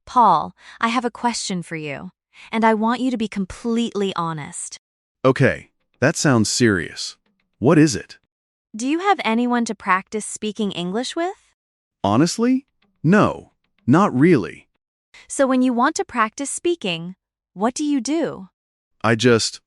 Paul, I have a question for you, and I want you to be completely honest. Okay, that sounds serious. What is it? Do you have anyone to practice speaking English with? Honestly? No, not really. So when you want to practice speaking, what do you do? I just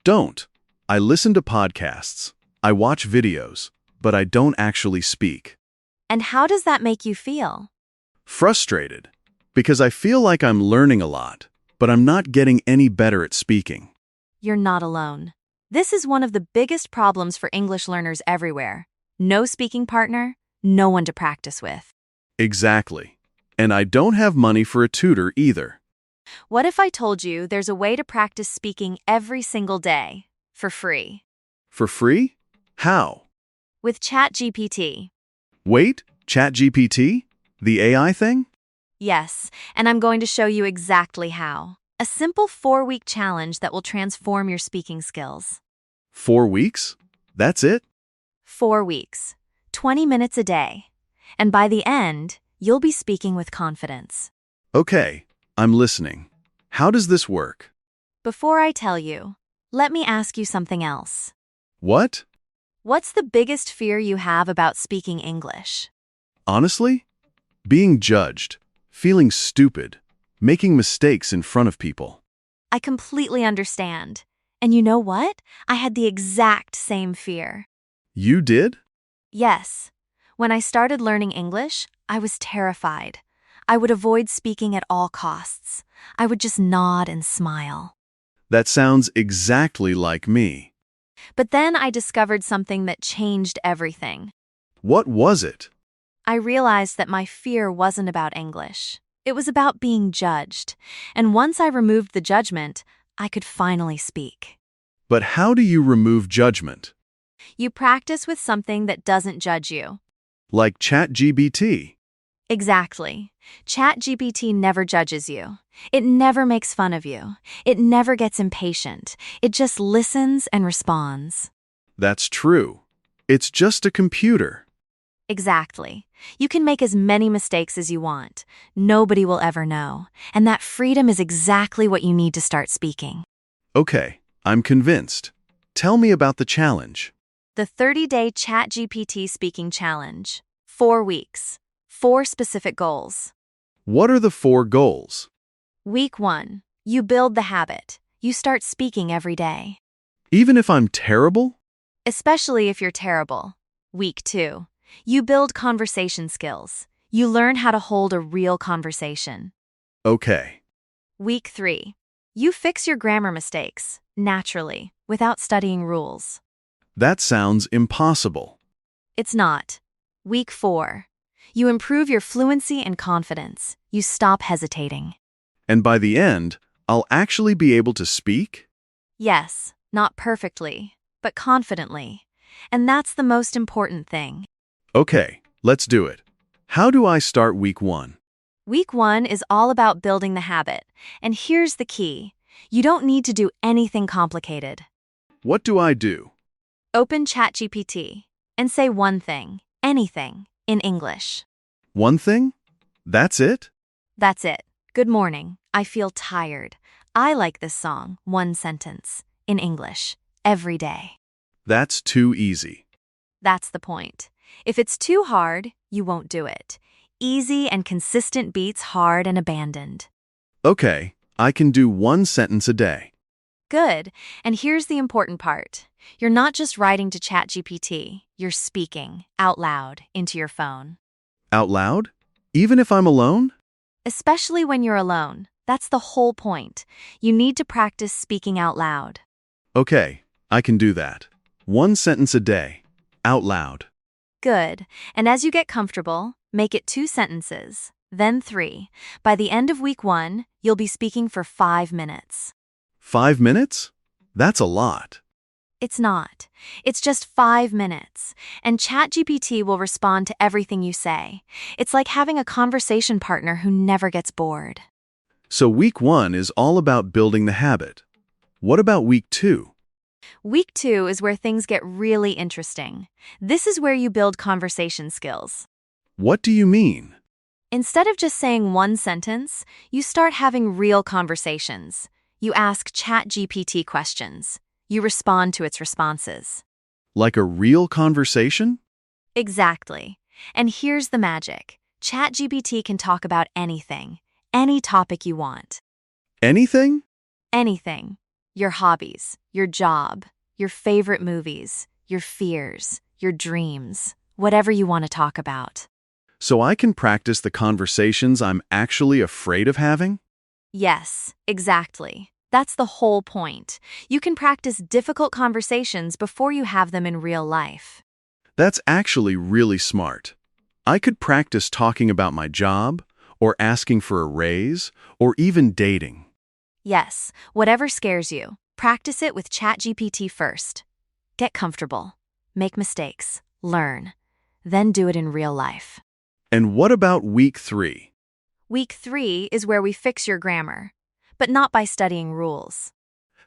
don't. I listen to podcasts. I watch videos, but I don't actually speak. And how does that make you feel? Frustrated, because I feel like I'm learning a lot, but I'm not getting any better at speaking. You're not alone. This is one of the biggest problems for English learners everywhere. No speaking partner, no one to practice with. Exactly. And I don't have money for a tutor either. What if I told you there's a way to practice speaking every single day, for free? For free? How? With ChatGPT. Wait, ChatGPT? The AI thing? Yes, and I'm going to show you exactly how. A simple 4-week challenge that will transform your speaking skills. 4 weeks? That's it? 4 weeks, 20 minutes a day. And by the end, you'll be speaking with confidence. Okay, I'm listening. How does this work? Before I tell you, let me ask you something else. What? What's the biggest fear you have about speaking English? Honestly? Being judged, feeling stupid, making mistakes in front of people. I completely understand. And you know what? I had the exact same fear. You did? Yes. When I started learning English, I was terrified. I would avoid speaking at all costs. I would just nod and smile. That sounds exactly like me. But then I discovered something that changed everything. What was it? I realized that my fear wasn't about English. It was about being judged. And once I removed the judgment, I could finally speak. But how do you remove judgment? You practice with something that doesn't judge you. Like ChatGPT? Exactly. ChatGPT never judges you. It never makes fun of you. It never gets impatient. It just listens and responds. That's true. It's just a computer. Exactly. You can make as many mistakes as you want. Nobody will ever know. And that freedom is exactly what you need to start speaking. Okay, I'm convinced. Tell me about the challenge. The 30-day ChatGPT speaking challenge. 4 weeks. 4 specific goals. What are the 4 goals? Week 1. You build the habit. You start speaking every day. Even if I'm terrible? Especially if you're terrible. Week 2. You build conversation skills. You learn how to hold a real conversation. Okay. Week 3. You fix your grammar mistakes, naturally, without studying rules. That sounds impossible. It's not. Week 4. You improve your fluency and confidence. You stop hesitating. And by the end, I'll actually be able to speak? Yes, not perfectly, but confidently. And that's the most important thing. Okay, let's do it. How do I start week 1? Week 1 is all about building the habit. And here's the key. You don't need to do anything complicated. What do I do? Open ChatGPT and say one thing, anything, in English. One thing? That's it? That's it. Good morning. I feel tired. I like this song, one sentence, in English, every day. That's too easy. That's the point. If it's too hard, you won't do it. Easy and consistent beats hard and abandoned. Okay, I can do 1 sentence a day. Good. And here's the important part. You're not just writing to ChatGPT. You're speaking, out loud, into your phone. Out loud? Even if I'm alone? Especially when you're alone. That's the whole point. You need to practice speaking out loud. Okay, I can do that. 1 sentence a day. Out loud. Good. And as you get comfortable, make it 2 sentences, then 3. By the end of week 1, you'll be speaking for 5 minutes. 5 minutes? That's a lot. It's not. It's just 5 minutes. And ChatGPT will respond to everything you say. It's like having a conversation partner who never gets bored. So week 1 is all about building the habit. What about week 2? Week 2 is where things get really interesting. This is where you build conversation skills. What do you mean? Instead of just saying one sentence, you start having real conversations. You ask ChatGPT questions. You respond to its responses. Like a real conversation? Exactly. And here's the magic. ChatGPT can talk about anything, any topic you want. Anything? Anything. Your hobbies, your job, your favorite movies, your fears, your dreams, whatever you want to talk about. So I can practice the conversations I'm actually afraid of having? Yes, exactly. That's the whole point. You can practice difficult conversations before you have them in real life. That's actually really smart. I could practice talking about my job, or asking for a raise, or even dating. Yes, whatever scares you, practice it with ChatGPT first. Get comfortable, make mistakes, learn, then do it in real life. And what about week 3? Week 3 is where we fix your grammar, but not by studying rules.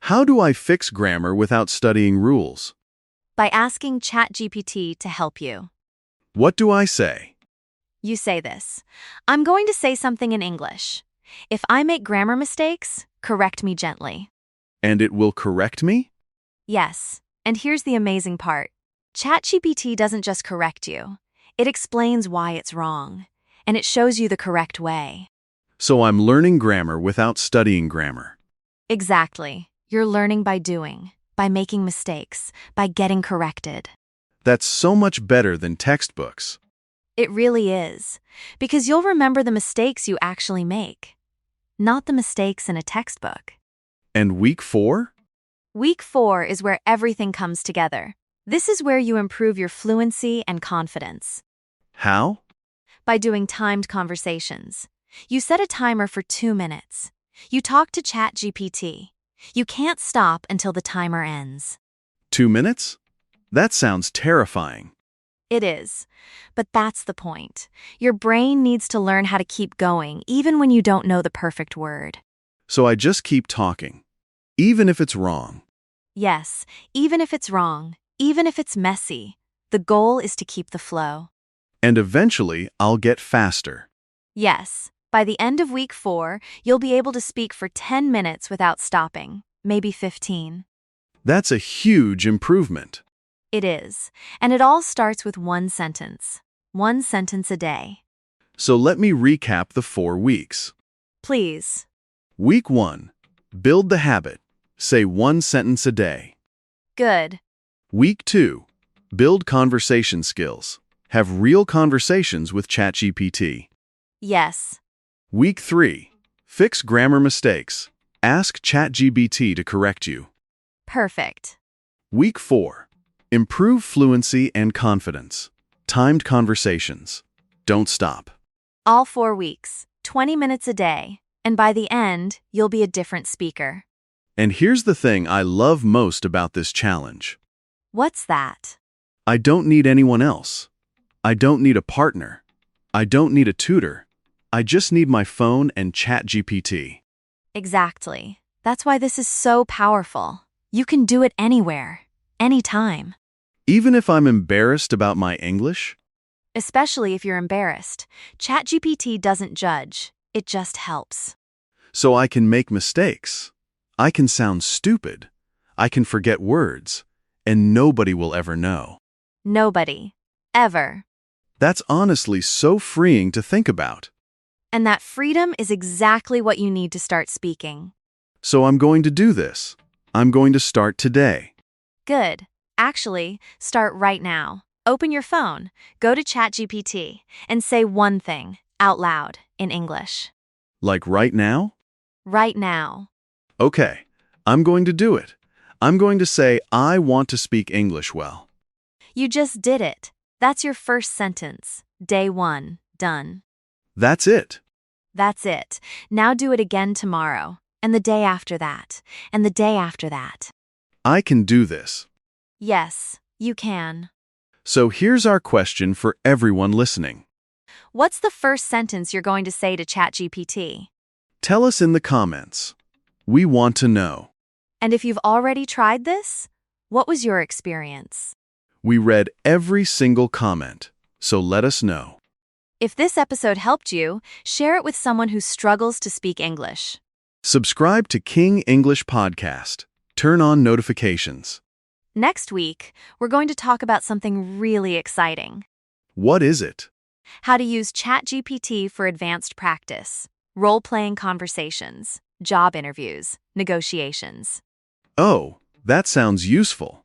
How do I fix grammar without studying rules? By asking ChatGPT to help you. What do I say? You say this: I'm going to say something in English. If I make grammar mistakes, correct me gently. And it will correct me? Yes, and here's the amazing part. ChatGPT doesn't just correct you. It explains why it's wrong, and it shows you the correct way. So I'm learning grammar without studying grammar. Exactly. You're learning by doing, by making mistakes, by getting corrected. That's so much better than textbooks. It really is, because you'll remember the mistakes you actually make, not the mistakes in a textbook. And week 4? Week 4 is where everything comes together. This is where you improve your fluency and confidence. How? By doing timed conversations. You set a timer for 2 minutes. You talk to ChatGPT. You can't stop until the timer ends. 2 minutes? That sounds terrifying. It is. But that's the point. Your brain needs to learn how to keep going even when you don't know the perfect word. So I just keep talking, even if it's wrong. Yes, even if it's wrong, even if it's messy, the goal is to keep the flow. And eventually, I'll get faster. Yes, by the end of week 4, you'll be able to speak for 10 minutes without stopping, maybe 15. That's a huge improvement. It is, and it all starts with one sentence a day. So let me recap the 4 weeks. Please. Week 1. Build the habit. Say 1 sentence a day. Good. Week 2. Build conversation skills. Have real conversations with ChatGPT. Yes. Week 3. Fix grammar mistakes. Ask ChatGPT to correct you. Perfect. Week 4. Improve fluency and confidence. Timed conversations. Don't stop. All 4 weeks, 20 minutes a day, and by the end, you'll be a different speaker. And here's the thing I love most about this challenge. What's that? I don't need anyone else. I don't need a partner. I don't need a tutor. I just need my phone and ChatGPT. Exactly. That's why this is so powerful. You can do it anywhere, anytime. Even if I'm embarrassed about my English? Especially if you're embarrassed. ChatGPT doesn't judge, it just helps. So I can make mistakes. I can sound stupid. I can forget words. And nobody will ever know. Nobody. Ever. That's honestly so freeing to think about. And that freedom is exactly what you need to start speaking. So I'm going to do this. I'm going to start today. Good. Actually, start right now. Open your phone, go to ChatGPT, and say one thing out loud in English. Like right now? Right now. Okay, I'm going to do it. I'm going to say I want to speak English well. You just did it. That's your first sentence. Day 1, done. That's it. That's it. Now do it again tomorrow, and the day after that, and the day after that. I can do this. Yes, you can. So here's our question for everyone listening. What's the first sentence you're going to say to ChatGPT? Tell us in the comments. We want to know. And if you've already tried this, what was your experience? We read every single comment, so let us know. If this episode helped you, share it with someone who struggles to speak English. Subscribe to King English Podcast. Turn on notifications. Next week, we're going to talk about something really exciting. What is it? How to use ChatGPT for advanced practice, role-playing conversations, job interviews, negotiations. Oh, that sounds useful.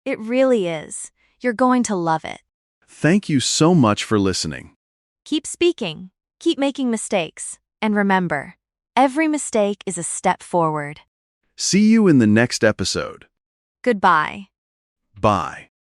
It really is. You're going to love it. Thank you so much for listening. Keep speaking, keep making mistakes, and remember, every mistake is a step forward. See you in the next episode. Goodbye. Bye.